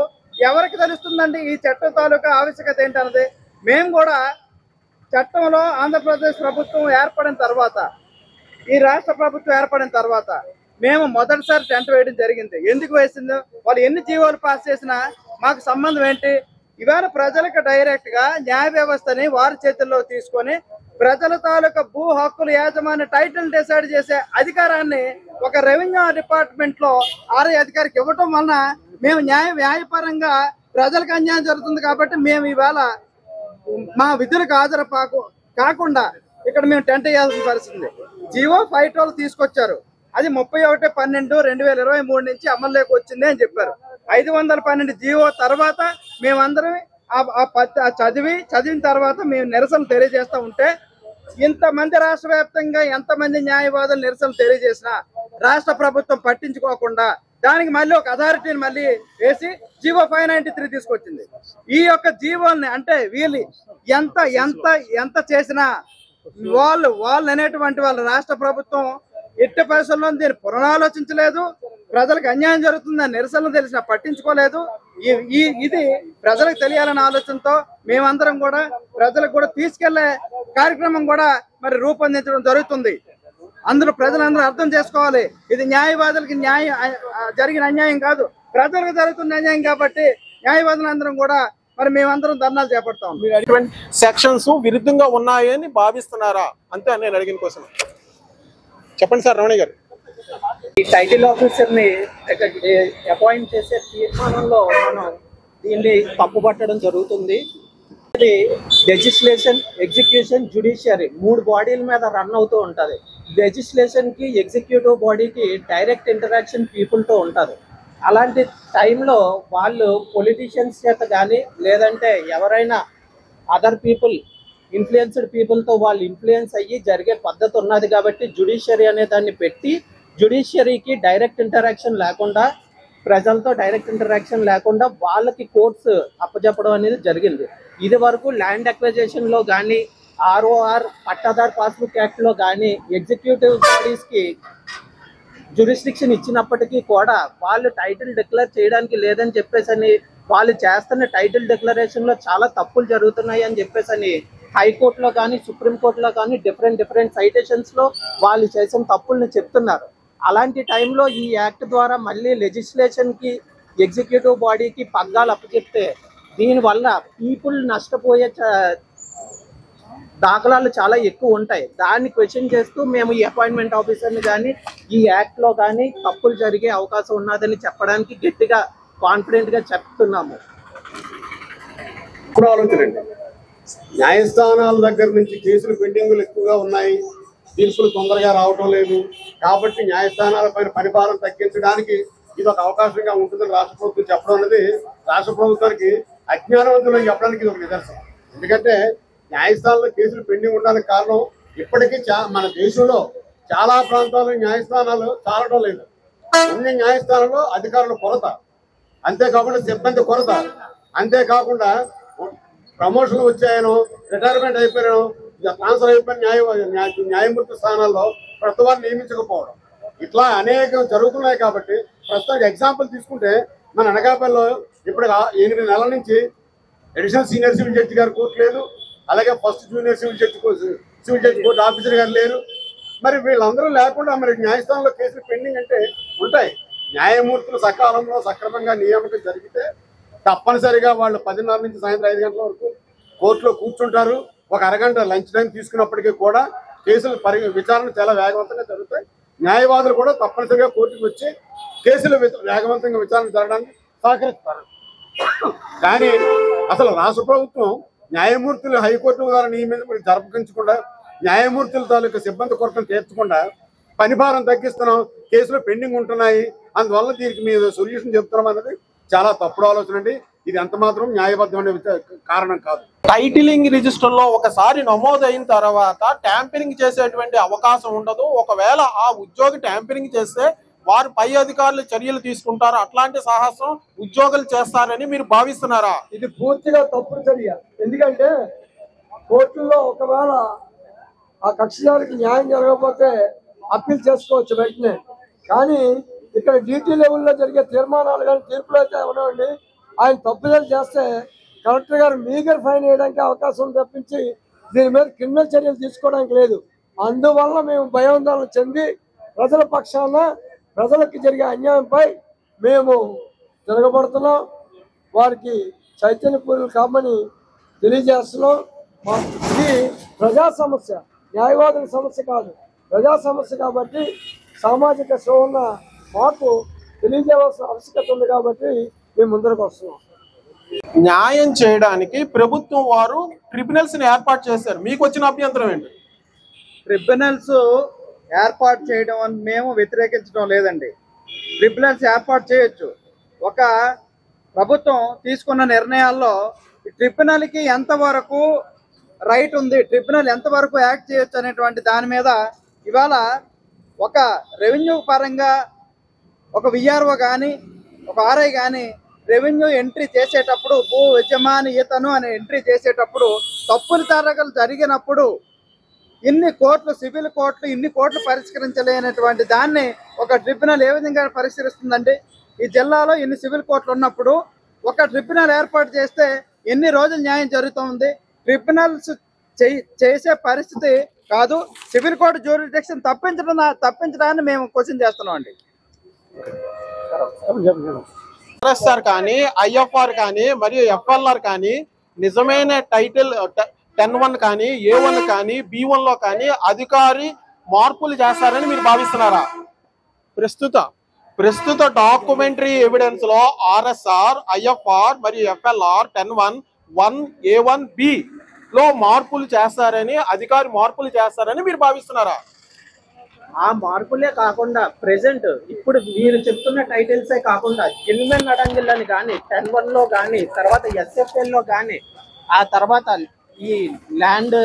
ఎవరికి తెలుస్తుందండి ఈ చట్టం తాలూకా ఆవశ్యకత ఏంటన్నది? మేము కూడా చట్టంలో ఆంధ్రప్రదేశ్ ప్రభుత్వం ఏర్పడిన తర్వాత, ఈ రాష్ట్ర ప్రభుత్వం ఏర్పడిన తర్వాత మేము మొదటిసారి టెంట్ వేయడం జరిగింది. ఎందుకు వేసిందో, వాళ్ళు ఎన్ని జీవోలు పాస్ చేసినా మాకు సంబంధం ఏంటి? ఇవాళ ప్రజలకు డైరెక్ట్ గా న్యాయ వ్యవస్థని వారి చేతుల్లో తీసుకొని ప్రజల తాలూకా భూ హక్కుల యాజమాన్య టైటిల్ డిసైడ్ చేసే అధికారాన్ని ఒక రెవెన్యూ డిపార్ట్మెంట్ లో ఆర్ఐ అధికారికి ఇవ్వటం వలన మేము న్యాయపరంగా ప్రజలకు అన్యాయం జరుగుతుంది కాబట్టి మేము ఇవాళ మా విధులకు హాజరు కాకుండా ఇక్కడ మేము టెంట్ వేయాల్సిన పరిస్థితి. జీవో 512 తీసుకొచ్చారు. అది 31/12/2023 నుంచి అమల్లోకి వచ్చింది అని చెప్పారు. 512 జీవో తర్వాత మేమందరం చదివిన తర్వాత మేము నిరసన తెలియజేస్తూ ఉంటే, ఇంతమంది రాష్ట్ర వ్యాప్తంగా ఎంతమంది న్యాయవాదులు నిరసన తెలియజేసినా రాష్ట్ర ప్రభుత్వం పట్టించుకోకుండా దానికి మళ్ళీ ఒక అథారిటీని మళ్ళీ వేసి జీవో 593 తీసుకొచ్చింది. ఈ యొక్క జీవోల్ని అంటే వీళ్ళు ఎంత ఎంత ఎంత చేసినా వాళ్ళు అనేటువంటి వాళ్ళ రాష్ట్ర ప్రభుత్వం ఎట్టి పరిస్థితుల్లో దీన్ని పునరాలోచించలేదు. ప్రజలకు అన్యాయం జరుగుతుందని నిరసనలు తెలిసినా పట్టించుకోలేదు. ఇది ప్రజలకు తెలియాలనే ఆలోచనతో మేమందరం కూడా ప్రజలకు కూడా తీసుకెళ్లే కార్యక్రమం కూడా మరి రూపొందించడం జరుగుతుంది. అందరూ ప్రజలందరూ అర్థం చేసుకోవాలి, ఇది న్యాయవాదులకి జరిగిన అన్యాయం కాదు, ప్రజలకు జరుగుతున్న అన్యాయం. కాబట్టి న్యాయవాదులందరం కూడా మరి మేమందరం ధర్నాలు చేపడతాం. సెక్షన్స్ విరుద్ధంగా ఉన్నాయని భావిస్తున్నారా? అంతే నేను అడిగిన కోసం. చెప్పండి సార్ రమణి గారు. ఈ టైటిల్ ఆఫీసర్ ని అపాయింట్ చేసే తీర్మానంలో మనం దీన్ని తప్పుపట్టడం జరుగుతుంది. ఇది లెజిస్లేషన్, ఎగ్జిక్యూషన్, జ్యుడిషియరీ 3 బాడీల మీద రన్ అవుతూ ఉంటుంది. లెజిస్లేషన్ కి, ఎగ్జిక్యూటివ్ బాడీకి డైరెక్ట్ ఇంటరాక్షన్ పీపుల్తో ఉంటుంది. అలాంటి టైంలో వాళ్ళు పొలిటీషియన్స్ చేత కానీ లేదంటే ఎవరైనా అదర్ పీపుల్ ఇన్ఫ్లుయెన్స్డ్ పీపుల్తో వాళ్ళు ఇన్ఫ్లుయెన్స్ అయ్యి జరిగే పద్ధతి ఉన్నది. కాబట్టి జ్యుడిషియరీ అనే దాన్ని పెట్టి జ్యుడిషియరీకి డైరెక్ట్ ఇంటరాక్షన్ లేకుండా, ప్రజలతో డైరెక్ట్ ఇంటరాక్షన్ లేకుండా వాళ్ళకి కోర్ట్స్ అప్పచెప్పడం అనేది జరిగింది. ఇది వరకు ల్యాండ్ అక్విజిషన్లో కానీ, ఆర్ఓఆర్ పట్టాదార్ పాస్బుక్ యాక్ట్లో కానీ ఎగ్జిక్యూటివ్ బాడీస్కి జ్యురిస్డిక్షన్ ఇచ్చినప్పటికీ కూడా వాళ్ళు టైటిల్ డిక్లేర్ చేయడానికి లేదని చెప్పేసి వాళ్ళు చేస్తున్న టైటిల్ డిక్లరేషన్లో చాలా తప్పులు జరుగుతున్నాయి అని చెప్పేసి హైకోర్టులో కానీ సుప్రీంకోర్టులో కానీ డిఫరెంట్ సైటేషన్స్లో వాళ్ళు చేసిన తప్పుల్ని చెప్తున్నారు. అలాంటి టైంలో ఈ యాక్ట్ ద్వారా మళ్ళీ లెజిస్లేషన్కి, ఎగ్జిక్యూటివ్ బాడీకి పగ్గాలు అప్పచెప్తే దీనివల్ల పీపుల్ నష్టపోయే దాఖలాలు చాలా ఎక్కువ ఉంటాయి. దాన్ని క్వశ్చన్ చేస్తూ మేము ఈ అపాయింట్మెంట్ ఆఫీసర్ని కానీ ఈ యాక్ట్లో కానీ తప్పులు జరిగే అవకాశం ఉన్నదని చెప్పడానికి గట్టిగా కాన్ఫిడెంట్గా చెప్తున్నాము. ఇప్పుడు ఆలోచనండి, న్యాయస్థానాల దగ్గర నుంచి కేసులు పెండింగులు ఎక్కువగా ఉన్నాయి, తీర్పులు తొందరగా రావటం లేదు. కాబట్టి న్యాయస్థానాల పైన పరిపాలన తగ్గించడానికి ఇది ఒక అవకాశంగా ఉంటుందని రాష్ట్ర ప్రభుత్వం చెప్పడం అనేది రాష్ట్ర ప్రభుత్వానికి అజ్ఞానవంతులని చెప్పడానికి ఇది ఒక నిదర్శనం. ఎందుకంటే న్యాయస్థానంలో కేసులు పెండింగ్ ఉండడానికి కారణం ఇప్పటికీ మన దేశంలో చాలా ప్రాంతాల్లో న్యాయస్థానాలు చాలడం లేదు. కొన్ని న్యాయస్థానాల్లో అధికారుల కొరత, అంతేకాకుండా సిబ్బంది కొరత. అంతేకాకుండా ప్రమోషన్లు వచ్చాయనో, రిటైర్మెంట్ అయిపోయానో, ట్రాన్స్ఫర్ అయిపోయిన న్యాయమూర్తి స్థానాల్లో ప్రతి వారు నియమించకపోవడం, ఇట్లా అనేకం జరుగుతున్నాయి. కాబట్టి ప్రస్తుతానికి ఎగ్జాంపుల్ తీసుకుంటే మన అనకాపల్లిలో ఇప్పుడు 8 నెలల నుంచి అడిషనల్ సీనియర్ సివిల్ జడ్జి గారు కోర్టు లేదు, అలాగే first junior civil judge court officer గారు లేరు. మరి వీళ్ళందరూ లేకుండా మరి న్యాయస్థానంలో కేసులు పెండింగ్ అంటే ఉంటాయి. న్యాయమూర్తులు సకాలంలో సక్రమంగా నియామకం జరిగితే తప్పనిసరిగా వాళ్ళు 10:30 నుంచి సాయంత్రం 5 గంటల వరకు కోర్టులో కూర్చుంటారు. ఒక అరగంట లంచ్ టైం తీసుకున్నప్పటికీ కూడా కేసులు విచారణ చాలా వేగవంతంగా జరుగుతాయి. న్యాయవాదులు కూడా తప్పనిసరిగా కోర్టుకు వచ్చి కేసులు వేగవంతంగా విచారణ జరగడానికి సహకరిస్తారు. కానీ అసలు రాష్ట్ర ప్రభుత్వం న్యాయమూర్తులు హైకోర్టు ద్వారా నియమించబడి జరపకించకుండా, న్యాయమూర్తుల తాలూకు సిబ్బంది కొరతను తీర్చకుండా పనిభారం తగ్గిస్తున్నాం, కేసులు పెండింగ్ ఉంటున్నాయి, అందువల్ల దీనికి మీరు సొల్యూషన్ చెప్తున్నాం అన్నది చాలా తప్పుడు ఆలోచన అండి. ఇది ఎంత మాత్రం న్యాయబద్ధమైన కారణం కాదు. టైటిలింగ్ రిజిస్టర్ లో ఒకసారి నమోదైన తర్వాత ట్యాంపరింగ్ చేసేటువంటి అవకాశం ఉండదు. ఒకవేళ ఆ ఉద్యోగి ట్యాంపరింగ్ చేస్తే వారు పై అధికారులు చర్యలు తీసుకుంటారు. అట్లాంటి సాహసం ఉద్యోగులు చేస్తారని మీరు భావిస్తున్నారా? ఇది పూర్తిగా తప్పుడు చర్య. ఎందుకంటే కోర్టుల్లో ఒకవేళ ఆ కక్షిదారుకి న్యాయం జరగకపోతే అప్పీల్ చేసుకోవచ్చు వెంటనే. కానీ ఇక్కడ డ్యూటీ లెవెల్లో జరిగే తీర్మానాలు కానీ తీర్పులు అయితే ఉన్నాయండి, ఆయన తప్పుదలు చేస్తే కలెక్టర్ గారు మీగర్ ఫైన్ వేయడానికి అవకాశం తప్పించి దీని మీద క్రిమినల్ చర్యలు తీసుకోవడానికి లేదు. అందువల్ల మేము భయాందోళన చెంది ప్రజల పక్షాన ప్రజలకు జరిగే అన్యాయంపై మేము తిరగబడుతున్నాం. వారికి చైతన్యపూర్వకం కామని తెలియజేస్తున్నాం. ఇది ప్రజా సమస్య, న్యాయవాదుల సమస్య కాదు, ప్రజా సమస్య. కాబట్టి సామాజిక శ్రవణ మాకు తెలియజేయవలసిన ఆవశ్యకత ఉంది. కాబట్టి మేము ముందరకు వస్తున్నాం. న్యాయం చేయడానికి ప్రభుత్వం వారు ట్రిబ్యునల్స్ ని ఏర్పాటు చేశారు. మీకు వచ్చిన అభ్యంతరం ఏంటి? ట్రిబ్యునల్స్ ఏర్పాటు చేయడం అని మేము వ్యతిరేకించడం లేదండి. ట్రిబ్యునల్స్ ఏర్పాటు చేయొచ్చు. ఒక ప్రభుత్వం తీసుకున్న నిర్ణయాల్లో ట్రిబ్యునల్కి ఎంతవరకు రైట్ ఉంది, ట్రిబ్యునల్ ఎంతవరకు యాక్ట్ చేయొచ్చు అనేటువంటి దాని మీద ఇవాళ ఒక రెవెన్యూ పరంగా ఒక విఆర్ఓ కానీ ఒక ఆర్ఐ కానీ రెవెన్యూ ఎంట్రీ చేసేటప్పుడు భూ యజమానియతను అని ఎంట్రీ చేసేటప్పుడు తప్పులు తరగలు జరిగినప్పుడు ఇన్ని కోర్టులు, సివిల్ కోర్టులు ఇన్ని కోర్టులు పరిష్కరించలేనటువంటి దాన్ని ఒక ట్రిబ్యునల్ ఏ విధంగా పరిష్కరిస్తుందండి? ఈ జిల్లాలో ఇన్ని సివిల్ కోర్టులు ఉన్నప్పుడు ఒక ట్రిబ్యునల్ ఏర్పాటు చేస్తే ఎన్ని రోజులు న్యాయం జరుగుతుంది? ట్రిబ్యునల్స్ చేసే పరిస్థితి కాదు. సివిల్ కోర్టు జ్యూరిడిక్షన్ తప్పించడాన్ని మేము క్వశ్చన్ చేస్తున్నాం అండి. ఆర్ఎస్ఆర్ కానీ, ఐఎఫ్ఆర్ కానీ మరియు ఎఫ్ఎల్ఆర్ కానీ నిజమైన టైటిల్ 10(1) కానీ, A1 కానీ, B1 లో కానీ అధికారి మార్పులు చేస్తారని మీరు భావిస్తున్నారా? ప్రస్తుత డాక్యుమెంటరీ ఎవిడెన్స్ లో ఆర్ఎస్ఆర్, ఐఎఫ్ఆర్ మరియు ఎఫ్ఎల్ఆర్ 10(1), 1A1B లో మార్పులు చేస్తారని, అధికారి మార్పులు చేస్తారని మీరు భావిస్తున్నారా? ఆ మార్పులే కాకుండా ప్రెసెంట్ ఇప్పుడు మీరు చెప్తున్న టైటిల్సే కాకుండా గిల్మెన్ అడంగిల్ అని కానీ 10(1) లో కానీ, తర్వాత SFL లో కానీ, ఆ తర్వాత ఈ ల్యాండ్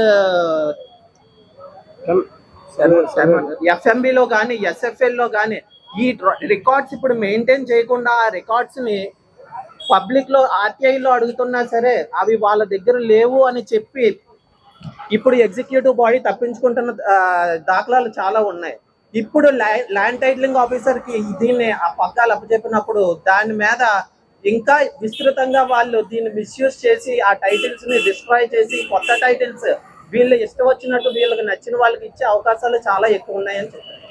FMB లో కానీ, SFL లో కానీ ఈ రికార్డ్స్ ఇప్పుడు మెయింటైన్ చేయకుండా ఆ రికార్డ్స్ ని పబ్లిక్ లో RTIలో అడుగుతున్నా సరే అవి వాళ్ళ దగ్గర లేవు అని చెప్పి ఇప్పుడు ఎగ్జిక్యూటివ్ బాడీ తప్పించుకుంటున్న దాఖలాలు చాలా ఉన్నాయి. ఇప్పుడు ల్యాండ్ టైటిలింగ్ ఆఫీసర్ కి దీన్ని ఆ పగ్గాలు అప్పచెప్పినప్పుడు దాని మీద ఇంకా విస్తృతంగా వాళ్ళు దీన్ని మిస్యూజ్ చేసి ఆ టైటిల్స్ ని డిస్ట్రాయ్ చేసి కొత్త టైటిల్స్ వీళ్ళు ఇష్టం వచ్చినట్టు వీళ్ళకి నచ్చిన వాళ్ళకి ఇచ్చే అవకాశాలు చాలా ఎక్కువ ఉన్నాయని చెప్పారు.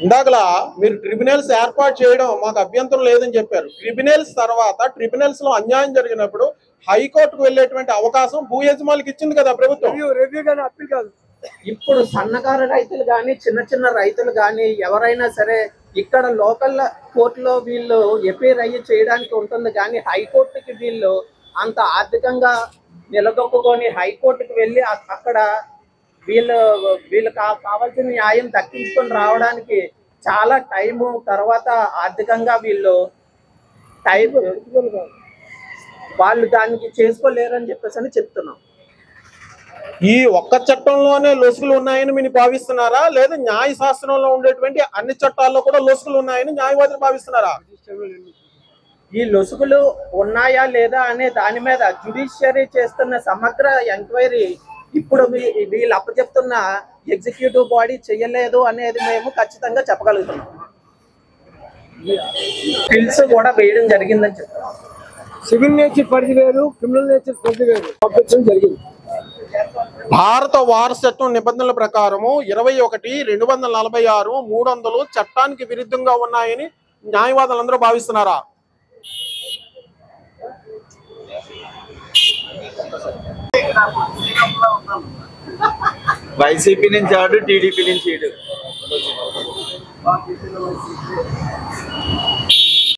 ఇందాకలా మీరు ట్రిబ్యునల్స్ ఏర్పాటు చేయడం మాకు అభ్యంతరం లేదని చెప్పారు. ట్రిబ్యునల్స్ తర్వాత ట్రిబ్యునల్స్ లో అన్యాయం జరిగినప్పుడు హైకోర్టుకు వెళ్ళేటువంటి అవకాశం భూ యజమానికి ఇచ్చింది కదా ప్రభుత్వం. రివ్యూ కానీ అప్పీల్ కాదు. ఇప్పుడు సన్నకారు రైతులు కానీ, చిన్న చిన్న రైతులు కానీ ఎవరైనా సరే ఇక్కడ లోకల్ కోర్టులో వీళ్ళు ఎపీర్ అయ్యి చేయడానికి ఉంటుంది. కానీ హైకోర్టుకి వీళ్ళు అంత ఆర్థికంగా నిలదొక్కుని హైకోర్టుకి వెళ్ళి అక్కడ వీళ్ళు కావాల్సిన న్యాయం దక్కించుకొని రావడానికి చాలా టైము, తర్వాత ఆర్థికంగా వాళ్ళు దానికి చేసుకోలేరని చెప్పేసి అని చెప్తున్నాం. ఈ ఒక్క చట్టంలోనే లొసుగులు ఉన్నాయని మీరు భావిస్తున్నారా, లేదా న్యాయ శాస్త్రంలో ఉండేటువంటి అన్ని చట్టాల్లో కూడా లొసుగులు ఉన్నాయని న్యాయవాదులు భావిస్తున్నారా? ఈ లొసుగులు ఉన్నాయా లేదా అనే దాని మీద జ్యుడిషియరీ చేస్తున్న సమగ్ర ఎంక్వైరీ ఇప్పుడు వీళ్ళు అప్పచెప్తున్న ఎగ్జిక్యూటివ్ బాడీ చేయలేదు అనేది మేము ఖచ్చితంగా చెప్పగలుగుతున్నాం. స్కిల్స్ కూడా వేయడం జరిగిందని చెప్తాం. సివిల్ నేచర్ పరిధి వేరు, క్రిమినల్ నేచర్ పరిధి వేరు పంపించడం జరిగింది. భారత వారసత్వం నిబంధనల ప్రకారము 21, 246, 300 చట్టానికి విరుద్ధంగా ఉన్నాయని న్యాయవాదులందరూ భావిస్తున్నారా? వైసీపీ నుంచి ఆడు, టీడీపీ నుంచి